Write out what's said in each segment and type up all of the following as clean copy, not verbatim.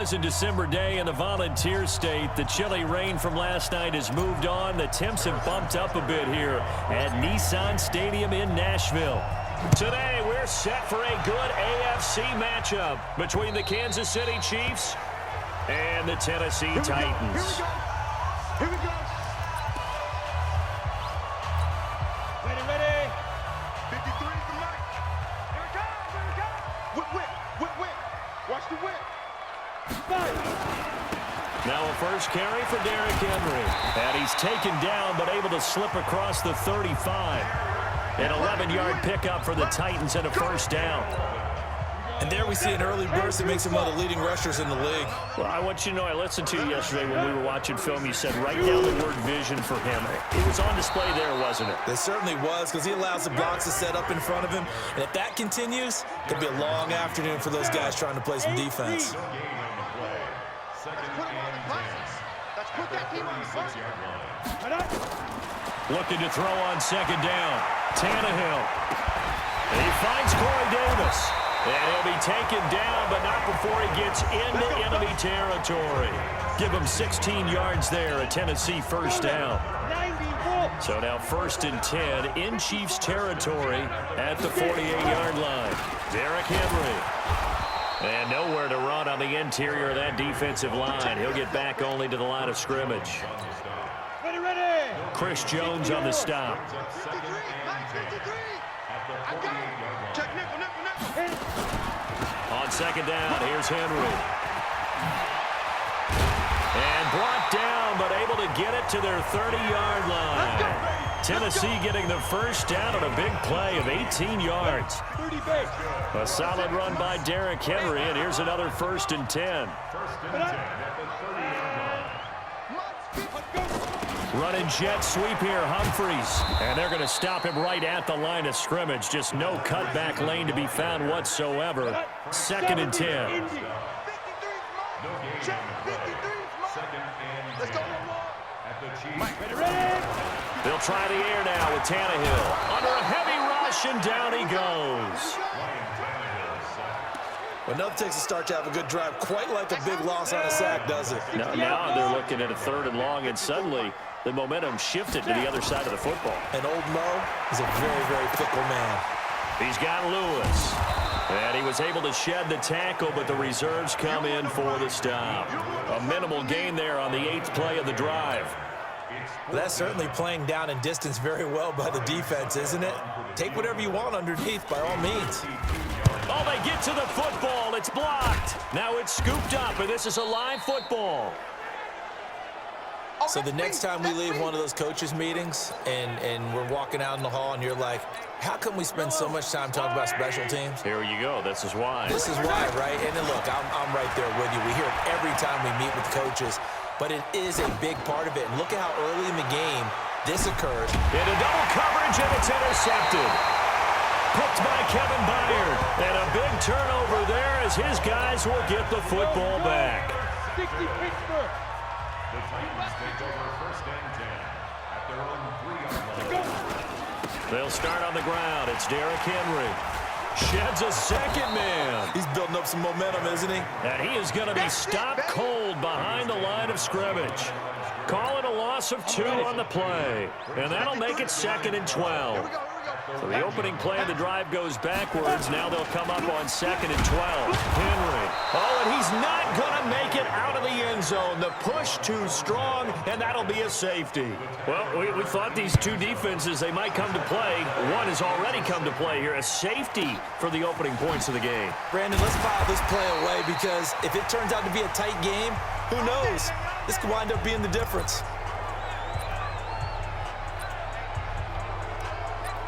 It's a December day in the Volunteer State. The chilly rain from last night has moved on. The temps have bumped up a bit here at Nissan Stadium in Nashville. Today, we're set for a good AFC matchup between the Kansas City Chiefs and the Tennessee Titans. Here we go. Ready. 53 is the mic. Here it goes. Whip. Watch the whip. Now a first carry for Derrick Henry. And he's taken down but able to slip across the 35. An 11-yard pickup for the Titans and a first down. And there we see an early burst that makes him one of the leading rushers in the league. Well, I want you to know, I listened to you yesterday when we were watching film. You said write down the word vision for him. It was on display there, wasn't it? It certainly was, because he allows the blocks to set up in front of him. And if that continues, it could be a long afternoon for those guys trying to play some defense. Let's put that team on the front. Looking to throw on second down. Tannehill. He finds Corey Davis. And he'll be taken down, but not before he gets into enemy territory. Give him 16 yards there, a Tennessee first down. So now 1st and 10 in Chiefs territory at the 48-yard line. Derrick Henry. And nowhere to run on the interior of that defensive line. He'll get back only to the line of scrimmage. Ready. Chris Jones on the stop. 53. I got it. Check nickel. On second down, here's Henry. And brought down, but able to get it to their 30-yard line. Tennessee getting the first down on a big play of 18 yards. A solid run by Derrick Henry, and here's another 1st and 10. Running jet sweep here, Humphreys. And they're going to stop him right at the line of scrimmage. Just no cutback lane to be found whatsoever. 2nd and 10. Let's go. They'll try the air now with Tannehill. Under a heavy rush, and down he goes. Well, nothing takes a start to have a good drive, quite like a big loss on a sack, does it? Now they're looking at a 3rd and long, and suddenly the momentum shifted to the other side of the football. And old Mo is a very, very fickle man. He's got Lewis. And he was able to shed the tackle, but the reserves come in for the stop. A minimal gain there on the 8th play of the drive. Well, that's certainly playing down and distance very well by the defense, isn't it? Take whatever you want underneath by all means. Oh, they get to the football. It's blocked. Now it's scooped up, and this is a live football. So the next time we leave one of those coaches' meetings and we're walking out in the hall and you're like, how come we spend so much time talking about special teams? Here you go. This is why. This is why, right? And then look, I'm right there with you. We hear it every time we meet with coaches, but it is a big part of it. And look at how early in the game this occurs. Into double coverage, and it's intercepted. Picked by Kevin Byard. And a big turnover there as his guys will get the football back. 60 Pittsburgh. The Titans take over 1st and 10 at their own 3-yard line. They'll start on the ground. It's Derrick Henry. Sheds a second man. He's building up some momentum, isn't he? And he is going to be stopped cold behind the line of scrimmage. Call it a loss of 2 on the play. And that'll make it 2nd and 12. So the opening play of the drive goes backwards. Now they'll come up on 2nd and 12. Henry. Oh, and he's not going to make it out of the end zone. The push too strong, and that'll be a safety. Well, we thought these two defenses, they might come to play. One has already come to play here. A safety for the opening points of the game. Brandon, let's file this play away, because if it turns out to be a tight game, who knows? This could wind up being the difference.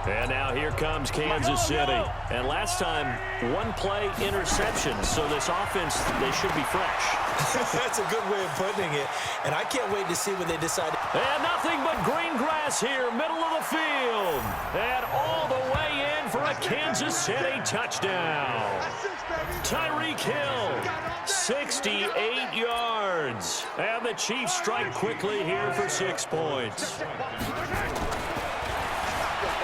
And now here comes Kansas City. And last time, 1 play interception. So this offense, they should be fresh. That's a good way of putting it. And I can't wait to see what they decide. And nothing but green grass here, middle of the field. And all the way in for a Kansas City touchdown. Tyreek Hill, 68 yards. And the Chiefs strike quickly here for 6 points.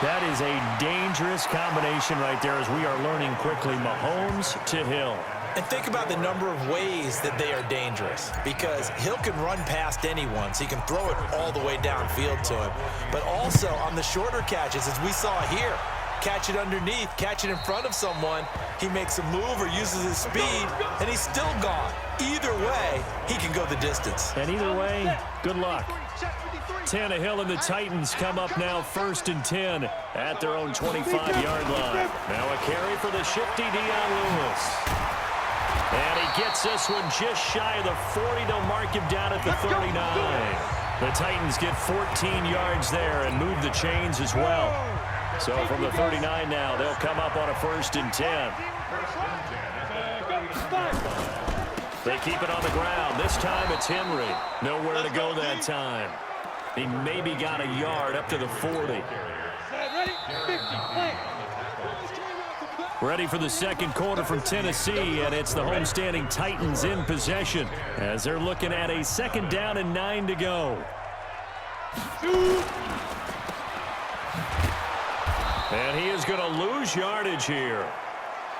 That is a dangerous combination right there, as we are learning quickly. Mahomes to Hill. And think about the number of ways that they are dangerous, because Hill can run past anyone, so he can throw it all the way downfield to him. But also on the shorter catches, as we saw here, catch it underneath, catch it in front of someone, he makes a move or uses his speed, and he's still gone. Either way, he can go the distance. And either way, good luck. Tannehill and the Titans come up now 1st and 10 at their own 25-yard line. Now a carry for the shifty Dion Lewis. And he gets this one just shy of the 40. They'll mark him down at the 39. The Titans get 14 yards there and move the chains as well. So from the 39 now, they'll come up on a 1st and 10. They keep it on the ground. This time it's Henry. Nowhere to go that time. He maybe got a yard up to the 40. Ready for the second quarter from Tennessee, and it's the homestanding Titans in possession as they're looking at a 2nd down and 9 to go. And he is going to lose yardage here.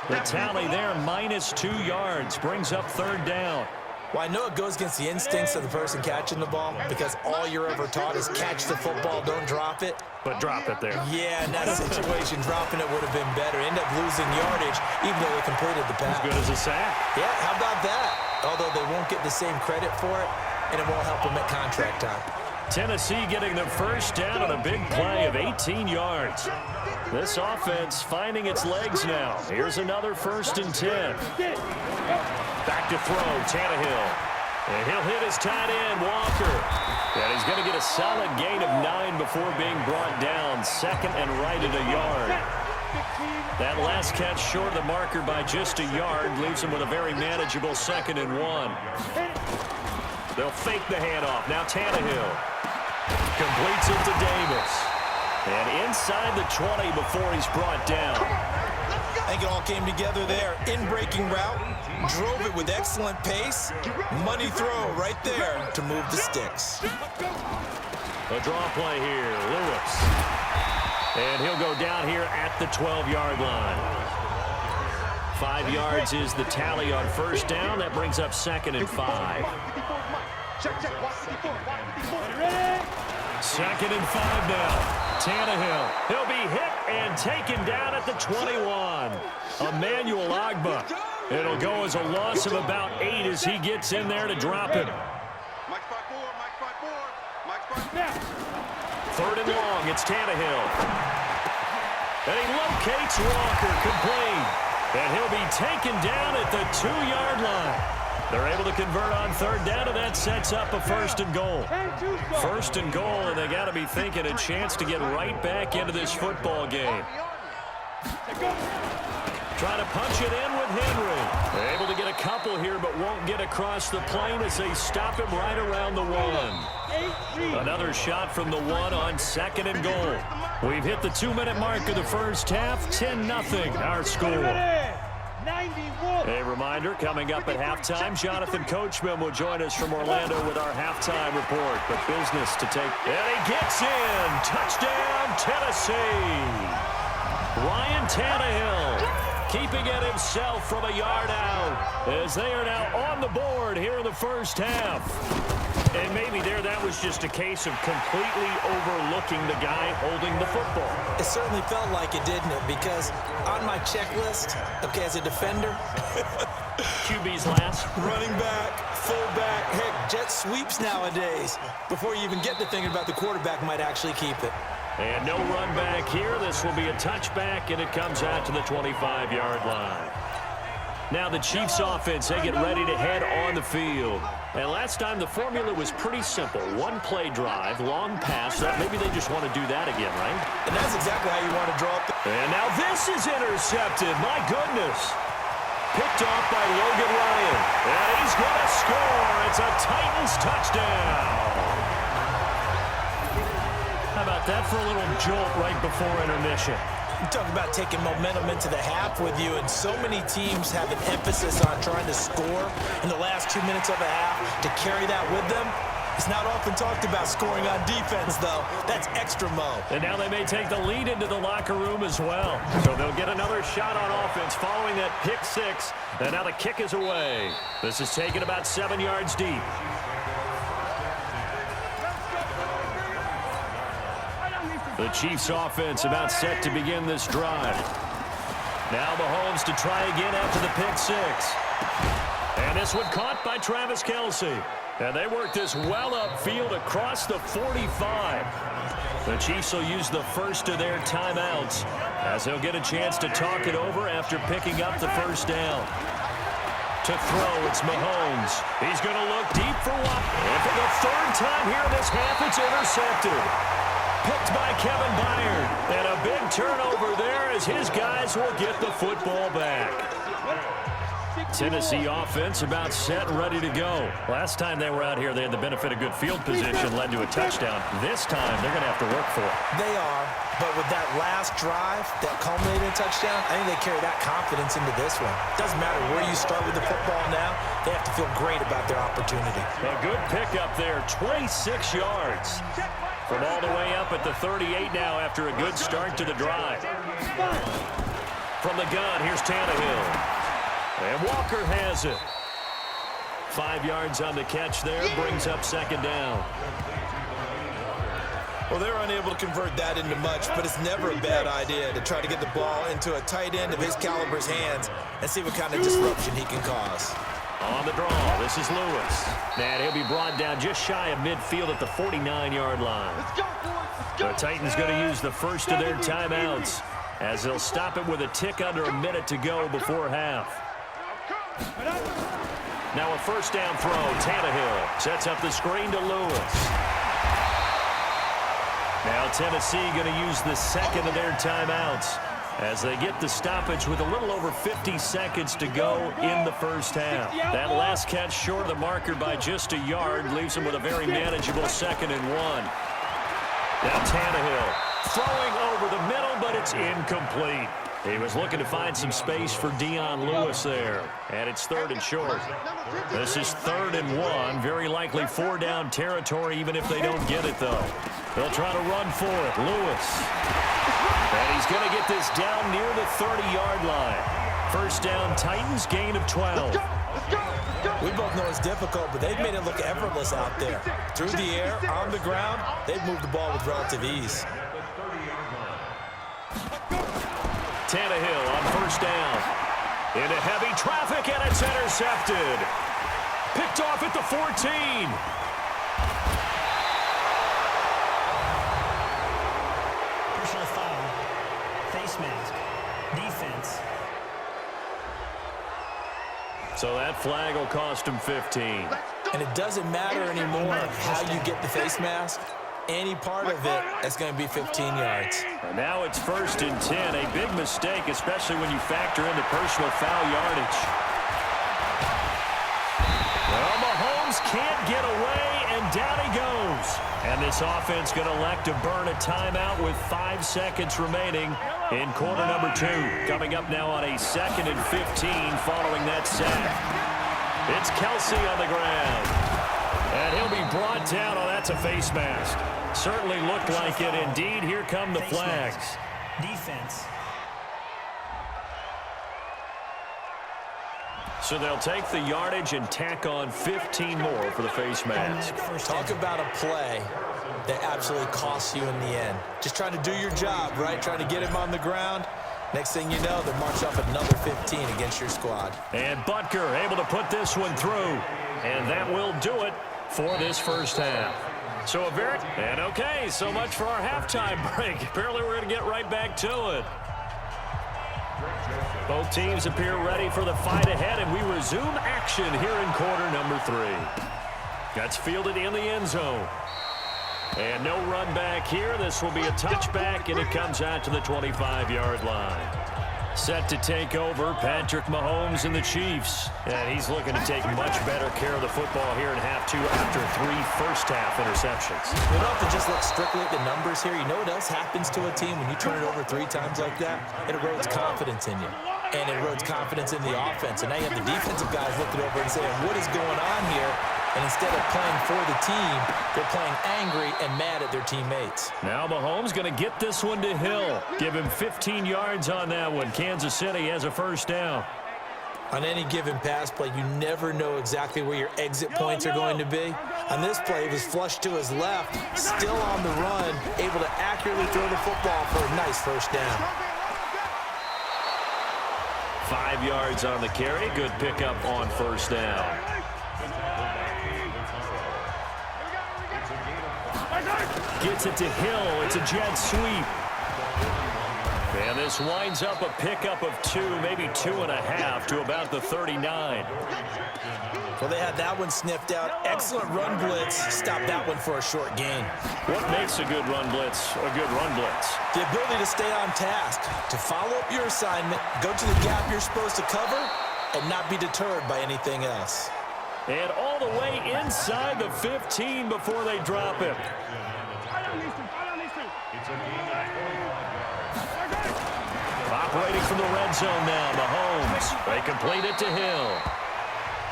The tally there, -2 yards, brings up 3rd down. Well, I know it goes against the instincts of the person catching the ball, because all you're ever taught is catch the football, don't drop it. But drop it there. Yeah, in that situation, dropping it would have been better. End up losing yardage, even though they completed the pass. As good as a sack. Yeah, how about that? Although they won't get the same credit for it, and it won't help them at contract time. Tennessee getting their 1st down on a big play of 18 yards. This offense finding its legs now. Here's another 1st and 10. Back to throw, Tannehill. And he'll hit his tight end, Walker. And he's going to get a solid gain of 9 before being brought down. 2nd and right at a yard. That last catch short of the marker by just a yard leaves him with a very manageable 2nd and 1. They'll fake the handoff. Now Tannehill completes it to Davis. And inside the 20 before he's brought down. I think it all came together there. In-breaking route, drove it with excellent pace. Money throw right there to move the sticks. A draw play here, Lewis. And he'll go down here at the 12-yard line. 5 yards is the tally on 1st down. That brings up 2nd and 5. 2nd and 5 now. Tannehill. He'll be hit and taken down at the 21. Emmanuel Ogbah. It'll go as a loss of about 8 as he gets in there to drop him. 3rd and long. It's Tannehill. And he locates Walker, complete. And he'll be taken down at the 2-yard line. They're able to convert on 3rd down, and that sets up a 1st and goal. 1st and goal, and they got to be thinking a chance to get right back into this football game. Trying to punch it in with Henry. They're able to get a couple here, but won't get across the plane as they stop him right around the 1. Another shot from the 1 on 2nd and goal. We've hit the 2-minute mark of the 1st half. 10-0 our score. A reminder, coming up at halftime, Jonathan Coachman will join us from Orlando with our halftime report. But business to take. And he gets in. Touchdown, Tennessee. Ryan Tannehill keeping it himself from a yard out as they are now on the board here in the 1st half. And maybe that was just a case of completely overlooking the guy holding the football. It certainly felt like it, didn't it? Because on my checklist, okay, as a defender, QB's last. running back, fullback, heck, jet sweeps nowadays. Before you even get to thinking about the quarterback might actually keep it. And no run back here. This will be a touchback, and it comes out to the 25-yard line. Now the Chiefs offense, they get ready to head on the field. And last time the formula was pretty simple. 1-play drive, long pass. Maybe they just want to do that again, right? And that's exactly how you want to draw up. And now this is intercepted. My goodness. Picked off by Logan Ryan. And he's going to score. It's a Titans touchdown. How about that for a little jolt right before intermission? You talk about taking momentum into the half with you, and so many teams have an emphasis on trying to score in the last 2 minutes of a half to carry that with them. It's not often talked about scoring on defense, though. That's extra mo. And now they may take the lead into the locker room as well. So they'll get another shot on offense following that pick six. And now the kick is away. This is taken about 7 yards deep. The Chiefs offense about set to begin this drive. Now Mahomes to try again after the pick six. And this one caught by Travis Kelce. And they work this well upfield across the 45. The Chiefs will use the first of their timeouts as they'll get a chance to talk it over after picking up the first down. To throw, it's Mahomes. He's going to look deep for one. And for the third time here in this half, it's intercepted. Picked by Kevin Byard. And a big turnover there as his guys will get the football back. Tennessee offense about set and ready to go. Last time they were out here, they had the benefit of good field position, led to a touchdown. This time, they're going to have to work for it. They are, but with that last drive, that culminated in a touchdown, I think they carry that confidence into this one. Doesn't matter where you start with the football now, they have to feel great about their opportunity. A good pickup there, 26 yards. From all the way up at the 38 now after a good start to the drive. From the gun, here's Tannehill. And Walker has it. 5 yards on the catch there, brings up second down. Well, they're unable to convert that into much, but it's never a bad idea to try to get the ball into a tight end of his caliber's hands and see what kind of disruption he can cause. On the draw, this is Lewis. And he'll be brought down just shy of midfield at the 49-yard line. The Titans going to use the first of their timeouts as they'll stop it with a tick under a minute to go before half. Now a first down throw. Tannehill sets up the screen to Lewis. Now Tennessee going to use the second of their timeouts as they get the stoppage with a little over 50 seconds to go in the first half. That last catch short of the marker by just a yard leaves them with a very manageable 2nd and 1. Now Tannehill throwing over the middle, but it's incomplete. He was looking to find some space for Dion Lewis there. And it's 3rd and short. This is 3rd and 1. Very likely 4-down territory, even if they don't get it, though. They'll try to run for it. Lewis. And he's going to get this down near the 30-yard line. First down, Titans, gain of 12. We both know it's difficult, but they've made it look effortless out there. Through the air, on the ground, they've moved the ball with relative ease. Tannehill on first down. Into heavy traffic, and it's intercepted. Picked off at the 14. Personal foul. Face mask. Defense. So that flag will cost him 15. And it doesn't matter anymore how you get the face mask. Any part of it is going to be 15 yards. And now it's 1st and 10. A big mistake, especially when you factor in the personal foul yardage. Well, Mahomes can't get away, and down he goes. And this offense going to elect to burn a timeout with 5 seconds remaining in quarter number 2. Coming up now on a 2nd and 15 following that sack. It's Kelce on the ground. And he'll be brought down. Oh, that's a face mask. Certainly looked like it. Indeed, here come the flags. Defense. So they'll take the yardage and tack on 15 more for the face mask. Talk about a play that absolutely costs you in the end. Just trying to do your job, right? Trying to get him on the ground. Next thing you know, they'll march off another 15 against your squad. And Butker able to put this one through. And that will do it for this first half. So a very... And okay, so much for our halftime break. Apparently we're going to get right back to it. Both teams appear ready for the fight ahead, and we resume action here in quarter number 3. That's fielded in the end zone. And no run back here. This will be a touchback, and it comes out to the 25-yard line. Set to take over, Patrick Mahomes and the Chiefs. And he's looking to take much better care of the football here in half 2 after 3 first-half interceptions. We don't have to just look strictly at the numbers here. You know what else happens to a team when you turn it over 3 times like that? It erodes confidence in you. And it erodes confidence in the offense. And now you have the defensive guys looking over and saying, what is going on here? And instead of playing for the team, they're playing angry and mad at their teammates. Now Mahomes going to get this one to Hill. Give him 15 yards on that one. Kansas City has a first down. On any given pass play, you never know exactly where your exit points are going to be. On this play, he was flushed to his left, still on the run, able to accurately throw the football for a nice first down. 5 yards on the carry. Good pickup on first down. Gets it to Hill. It's a jet sweep. And this winds up a pickup of 2, maybe 2.5 to about the 39. Well, they had that one sniffed out. Excellent run blitz. Stopped that one for a short gain. What makes a good run blitz a good run blitz? The ability to stay on task, to follow up your assignment, go to the gap you're supposed to cover, and not be deterred by anything else. And all the way inside the 15 before they drop him. Operating from the red zone now, Mahomes. They complete it to Hill.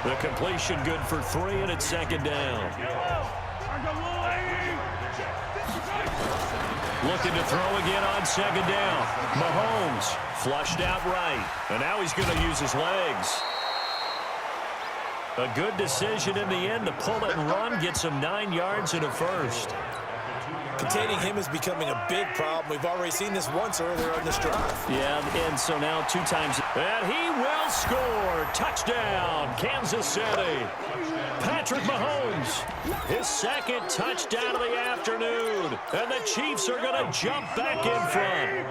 The completion good for 3, and it's second down. Looking to throw again on second down. Mahomes flushed out right, and now he's going to use his legs. A good decision in the end to pull it and run, gets him 9 yards and a first. Containing him is becoming a big problem. We've already seen this once earlier on this drive. Yeah, and so now 2 times. And he will score. Touchdown, Kansas City. Patrick Mahomes, his second touchdown of the afternoon. And the Chiefs are going to jump back in front.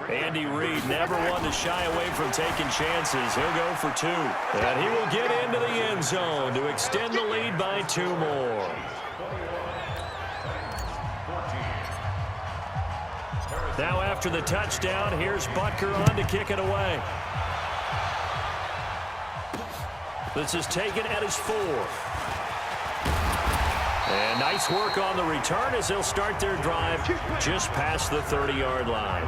Andy Reid never one to shy away from taking chances. He'll go for 2. And he will get into the end zone to extend the lead by 2 more. Now after the touchdown, here's Butker on to kick it away. This is taken at his 4. And nice work on the return as they'll start their drive just past the 30-yard line.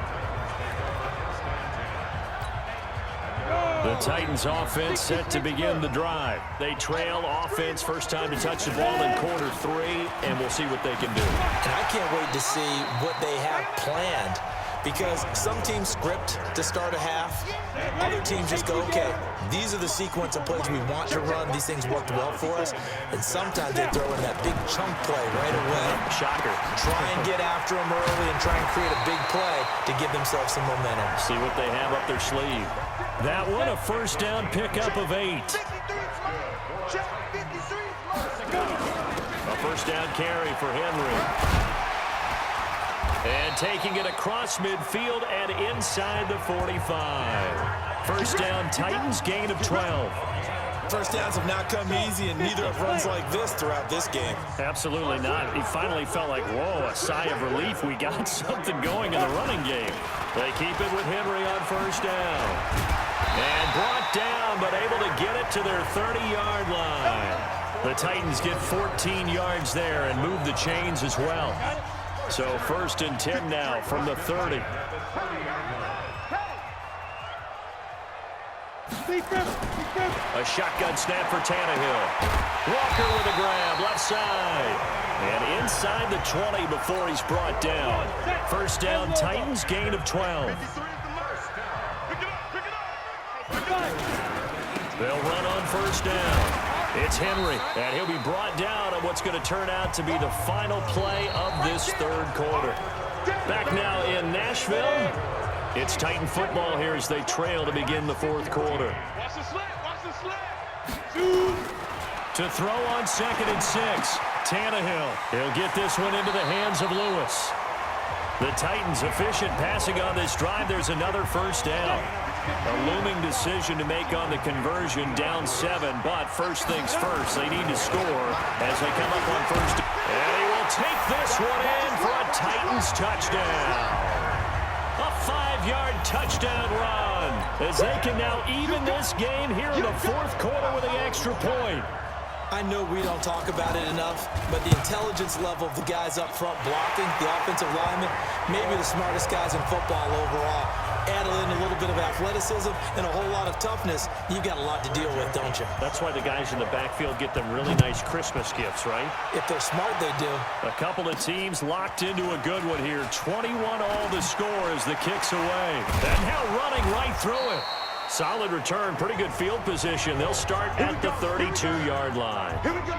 The Titans offense set to begin the drive. They trail offense, first time to touch the ball in quarter 3, and we'll see what they can do. And I can't wait to see what they have planned, because some teams script to start a half. Other teams just go, okay, these are the sequence of plays we want to run. These things worked well for us. And sometimes they throw in that big chunk play right away. Shocker. Try and get after them early and try and create a big play to give themselves some momentum. See what they have up their sleeve. That one, a first down pickup of 8. A first down carry for Henry. And taking it across midfield and inside the 45. First down, Titans, gain of 12. First downs have not come easy, and neither have runs like this throughout this game. Absolutely not. He finally felt like, whoa, a sigh of relief. We got something going in the running game. They keep it with Henry on first down. And brought down, but able to get it to their 30-yard line. The Titans get 14 yards there and move the chains as well. So first and 10 now from the 30. A shotgun snap for Tannehill. Walker with a grab, left side. And inside the 20 before he's brought down. First down, Titans, gain of 12. They'll run on first down. It's Henry, and he'll be brought down on what's going to turn out to be the final play of this third quarter. Back now in Nashville, it's Titan football here as they trail to begin the fourth quarter. Watch the slant, watch the slant. To throw on second and 6, Tannehill. He'll get this one into the hands of Lewis. The Titans efficient passing on this drive. There's another first down. A looming decision to make on the conversion, down 7, but first things first, they need to score as they come up on first. And he will take this one in for a Titans touchdown. A 5-yard touchdown run as they can now even this game here in the fourth quarter with the extra point. I know we don't talk about it enough, but the intelligence level of the guys up front blocking, the offensive linemen, maybe the smartest guys in football overall. Add in a little bit of athleticism and a whole lot of toughness, you've got a lot to deal with, don't you? That's why the guys in the backfield get them really nice Christmas gifts, right? If they're smart, they do. A couple of teams locked into a good one here. 21-all the score as the kick's away. And now running right through it. Solid return, pretty good field position. They'll start at the 32-yard line. Here we go.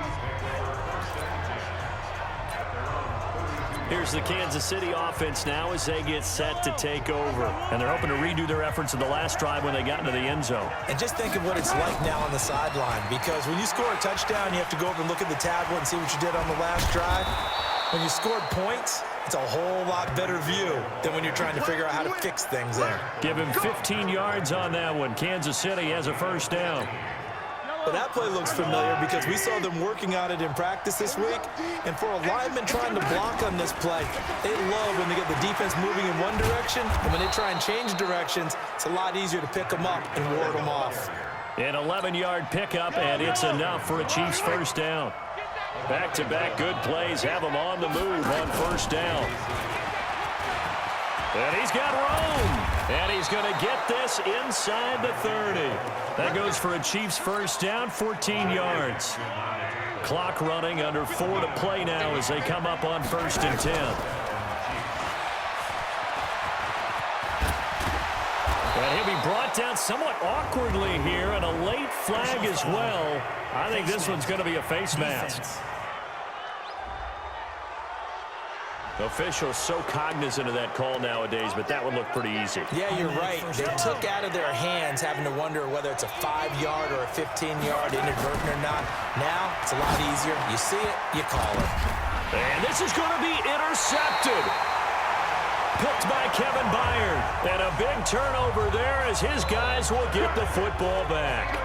Here's the Kansas City offense now as they get set to take over. And they're hoping to redo their efforts in the last drive when they got into the end zone. And just think of what it's like now on the sideline, because when you score a touchdown, you have to go over and look at the tablet and see what you did on the last drive. When you scored points, it's a whole lot better view than when you're trying to figure out how to fix things there. Give him 15 yards on that one. Kansas City has a first down. But that play looks familiar because we saw them working on it in practice this week. And for a lineman trying to block on this play, they love when they get the defense moving in one direction. And when they try and change directions, it's a lot easier to pick them up and ward them off. An 11-yard pickup, and it's enough for a Chiefs first down. Back-to-back good plays have him on the move on first down. And he's got room. And he's going to get this inside the 30. That goes for a Chiefs first down, 14 yards. Clock running, under 4 to play now as they come up on 1st and 10. And he'll be brought down somewhat awkwardly here, and a late flag as well. I think this one's going to be a face mask. Officials so cognizant of that call nowadays, but that would look pretty easy. Yeah, you're right. They took out of their hands having to wonder whether it's a 5-yard or a 15-yard inadvertent or not. Now, it's a lot easier. You see it, you call it. And this is going to be intercepted. Picked by Kevin Byard. And a big turnover there as his guys will get the football back.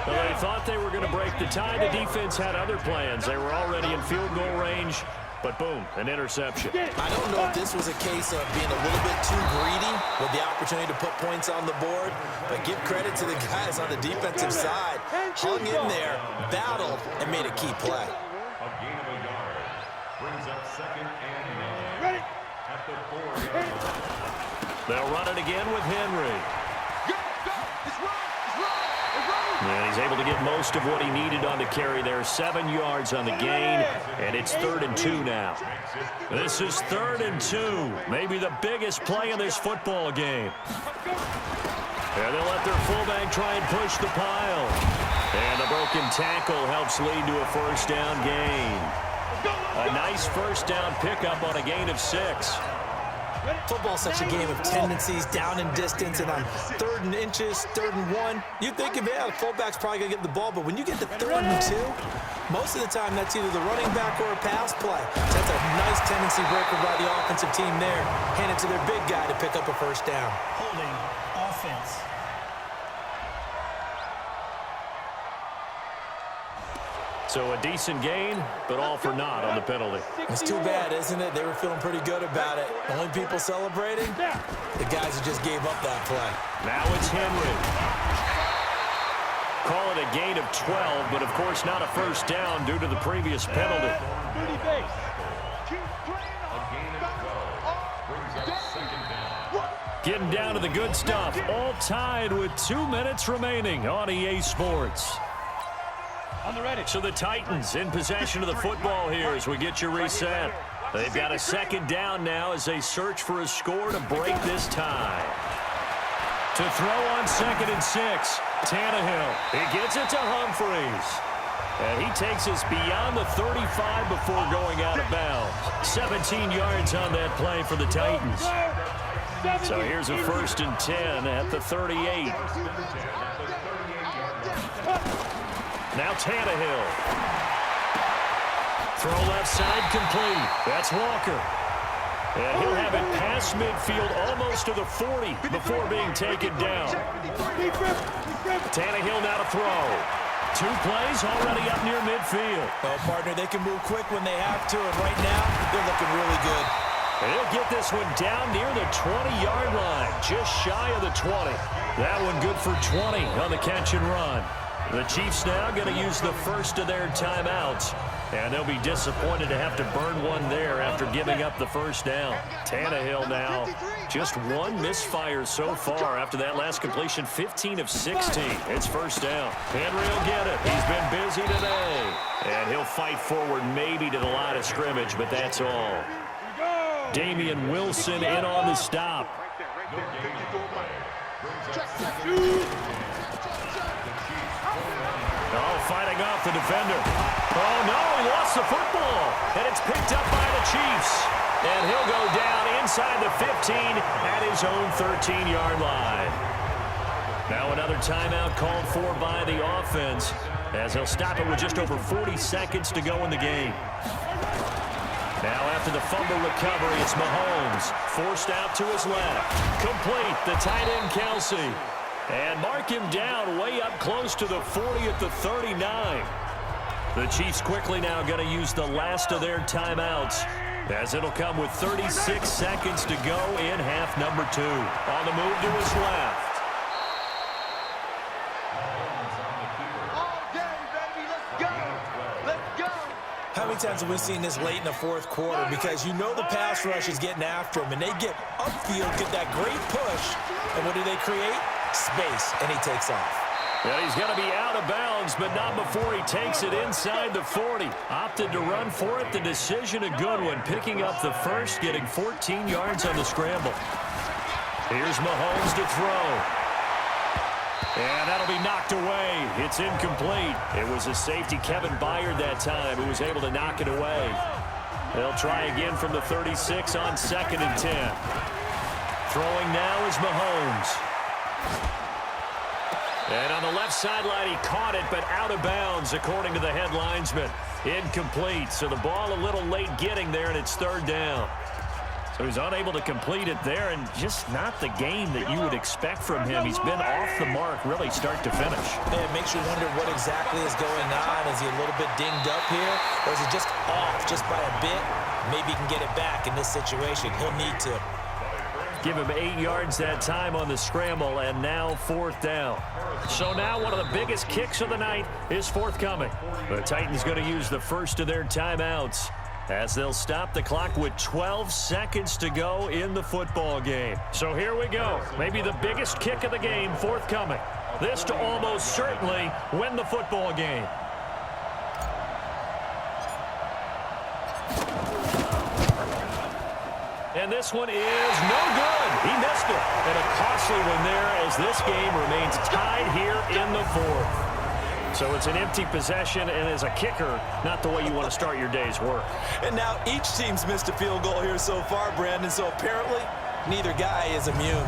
Well, they thought they were going to break the tie. The defense had other plans. They were already in field goal range. But boom, an interception. I don't know if this was a case of being a little bit too greedy with the opportunity to put points on the board, but give credit to the guys on the defensive side. Hung in there, battled, and made a key play. A gain of a yard. Brings up 2nd and 9 at the 4-yard line. They'll run it again with Henry. Go, go. It's run. It's run. It's run. And he's able to get most of what he needed on the carry there. 7 yards on the gain, and it's 3rd and 2 now. This is 3rd and 2. Maybe the biggest play in this football game. And they'll let their fullback try and push the pile. And a broken tackle helps lead to a first down gain. A nice first down pickup on a gain of 6. Football's such a game of tendencies, down in distance, and on 3rd and inches, 3rd and 1. You think of, yeah, the fullback's probably going to get the ball, but when you get to 3rd and 2, most of the time that's either the running back or a pass play. So that's a nice tendency breaker by the offensive team there. Hand it to their big guy to pick up a first down. Holding offense. So a decent gain, but all for naught on the penalty. It's too bad, isn't it? They were feeling pretty good about it. The only people celebrating, the guys who just gave up that play. Now it's Henry. Call it a gain of 12, but of course not a first down due to the previous penalty. Getting down to the good stuff. All tied with 2 minutes remaining on EA Sports. So the Titans in possession of the football here as we get you reset. They've got a 2nd down now as they search for a score to break this tie. To throw on 2nd and 6, Tannehill. He gets it to Humphries. And he takes us beyond the 35 before going out of bounds. 17 yards on that play for the Titans. So here's a 1st and 10 at the 38. Now Tannehill. Throw left side complete. That's Walker. And he'll have it past midfield almost to the 40 before being taken down. Tannehill now to throw. 2 plays already up near midfield. Well, partner, they can move quick when they have to, and right now, they're looking really good. And he'll get this one down near the 20-yard line, just shy of the 20. That one good for 20 on the catch and run. The Chiefs now going to use the first of their timeouts. And they'll be disappointed to have to burn one there after giving up the first down. Tannehill now, just one misfire so far after that last completion, 15 of 16. It's first down. Henry will get it. He's been busy today. And he'll fight forward maybe to the line of scrimmage, but that's all. Damian Wilson in on the stop. Oh, fighting off the defender. Oh, no, he lost the football. And it's picked up by the Chiefs. And he'll go down inside the 15 at his own 13-yard line. Now another timeout called for by the offense, as they'll stop it with just over 40 seconds to go in the game. Now after the fumble recovery, it's Mahomes. Forced out to his left. Complete, the tight end Kelsey. And mark him down way up close to the 40 at the 39. The Chiefs quickly now going to use the last of their timeouts, as it'll come with 36 seconds to go in half number 2. On the move to his left. How many times have we seen this late in the fourth quarter? Because you know the pass rush is getting after him, and they get upfield, get that great push, and what do they create? Space, and he takes off. Yeah, he's going to be out of bounds, but not before he takes it inside the 40. Opted to run for it. The decision a good one, picking up the first, getting 14 yards on the scramble. Here's Mahomes to throw. And that'll be knocked away. It's incomplete. It was a safety, Kevin Byard, that time, who was able to knock it away. They'll try again from the 36 on 2nd and 10. Throwing now is Mahomes. And on the left sideline, he caught it, but out of bounds, according to the head linesman. Incomplete. So the ball a little late getting there, and it's 3rd down. So he's unable to complete it there, and just not the game that you would expect from him. He's been off the mark, really, start to finish. Yeah, it makes you wonder what exactly is going on. Is he a little bit dinged up here, or is he just off just by a bit? Maybe he can get it back in this situation. He'll need to. Give him 8 yards that time on the scramble, and now 4th down. So now one of the biggest kicks of the night is forthcoming. The Titans going to use the first of their timeouts, as they'll stop the clock with 12 seconds to go in the football game. So here we go. Maybe the biggest kick of the game forthcoming. This to almost certainly win the football game. And this one is no good. He missed it. And a costly one there, as this game remains tied here in the 4th. So it's an empty possession, and as a kicker, not the way you want to start your day's work. And now each team's missed a field goal here so far, Brandon, so apparently neither guy is immune.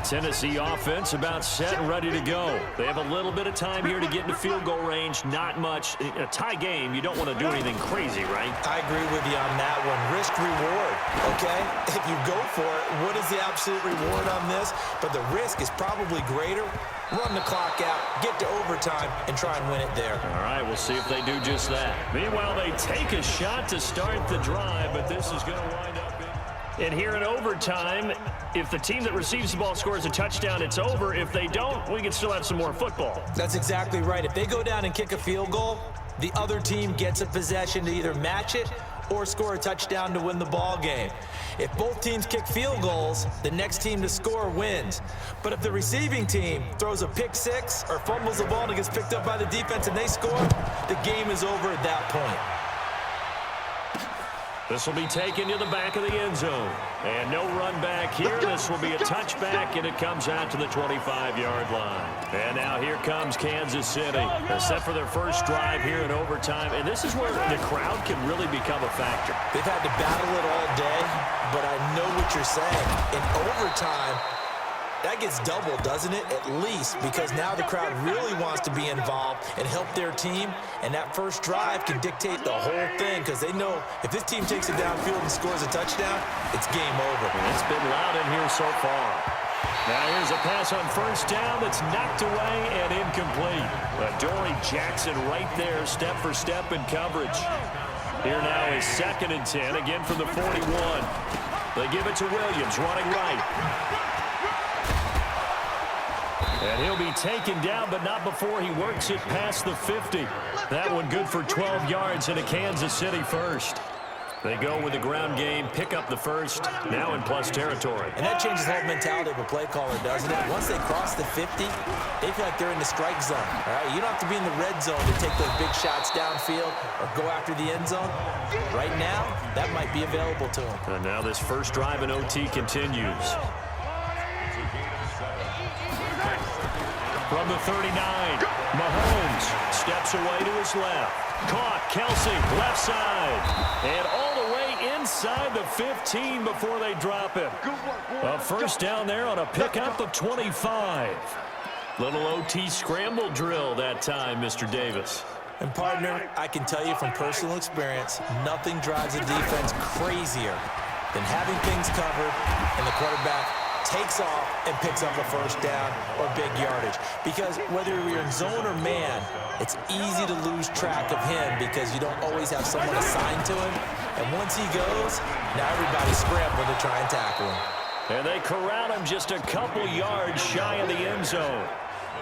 Tennessee offense about set and ready to go. They have a little bit of time here to get into field goal range. Not much. In a tie game, you don't want to do anything crazy, right? I agree with you on that one. Risk-reward, okay? If you go for it, what is the absolute reward on this? But the risk is probably greater. Run the clock out, get to overtime, and try and win it there. All right, we'll see if they do just that. Meanwhile, they take a shot to start the drive, but this is going to wind up in... And here in overtime, if the team that receives the ball scores a touchdown, it's over. If they don't, we can still have some more football. That's exactly right. If they go down and kick a field goal, the other team gets a possession to either match it or score a touchdown to win the ball game. If both teams kick field goals, the next team to score wins. But if the receiving team throws a pick six or fumbles the ball and it gets picked up by the defense and they score, the game is over at that point. This will be taken to the back of the end zone. And no run back here. This will be a touchback, and it comes out to the 25-yard line. And now here comes Kansas City. They're set for their first drive here in overtime. And this is where the crowd can really become a factor. They've had to battle it all day, but I know what you're saying. In overtime, that gets doubled, doesn't it? At least, because now the crowd really wants to be involved and help their team, and that first drive can dictate the whole thing, because they know if this team takes it downfield and scores a touchdown, it's game over. And it's been loud in here so far. Now here's a pass on first down that's knocked away and incomplete. Adoree Jackson right there, step for step in coverage. Here now is 2nd and 10, again from the 41. They give it to Williams, running right. And he'll be taken down, but not before he works it past the 50. That one good for 12 yards and a Kansas City first. They go with the ground game, pick up the first, now in plus territory. And that changes the whole mentality of a play caller, doesn't it? Once they cross the 50, they feel like they're in the strike zone. All right? You don't have to be in the red zone to take those big shots downfield or go after the end zone. Right now, that might be available to them. And now this first drive in OT continues. From the 39, Mahomes steps away to his left. Caught, Kelsey, left side. And all the way inside the 15 before they drop him. A first down there on a pickup of 25. Little OT scramble drill that time, Mr. Davis. And, partner, I can tell you from personal experience, nothing drives a defense crazier than having things covered and the quarterback takes off and picks up a first down or big yardage. Because whether you're in zone or man, it's easy to lose track of him because you don't always have someone assigned to him. And once he goes, now everybody's scrambling to try and tackle him. And they corral him just a couple yards shy of the end zone.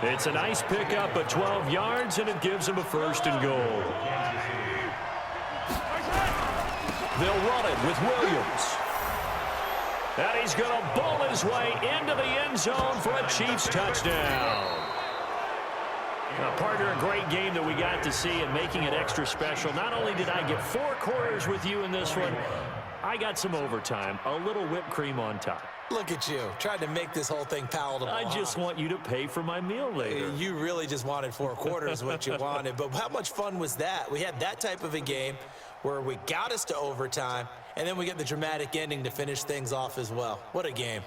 It's a nice pickup of 12 yards, and it gives him a first and goal. They'll run it with Williams. And he's going to bowl his way into the end zone for a Chiefs touchdown. Partner, a great game that we got to see and making it extra special. Not only did I get 4 quarters with you in this one, I got some overtime, a little whipped cream on top. Look at you, trying to make this whole thing palatable. I just want you to pay for my meal later. You really just wanted 4 quarters, what you wanted. But how much fun was that? We had that type of a game where we got us to overtime, and then we get the dramatic ending to finish things off as well. What a game.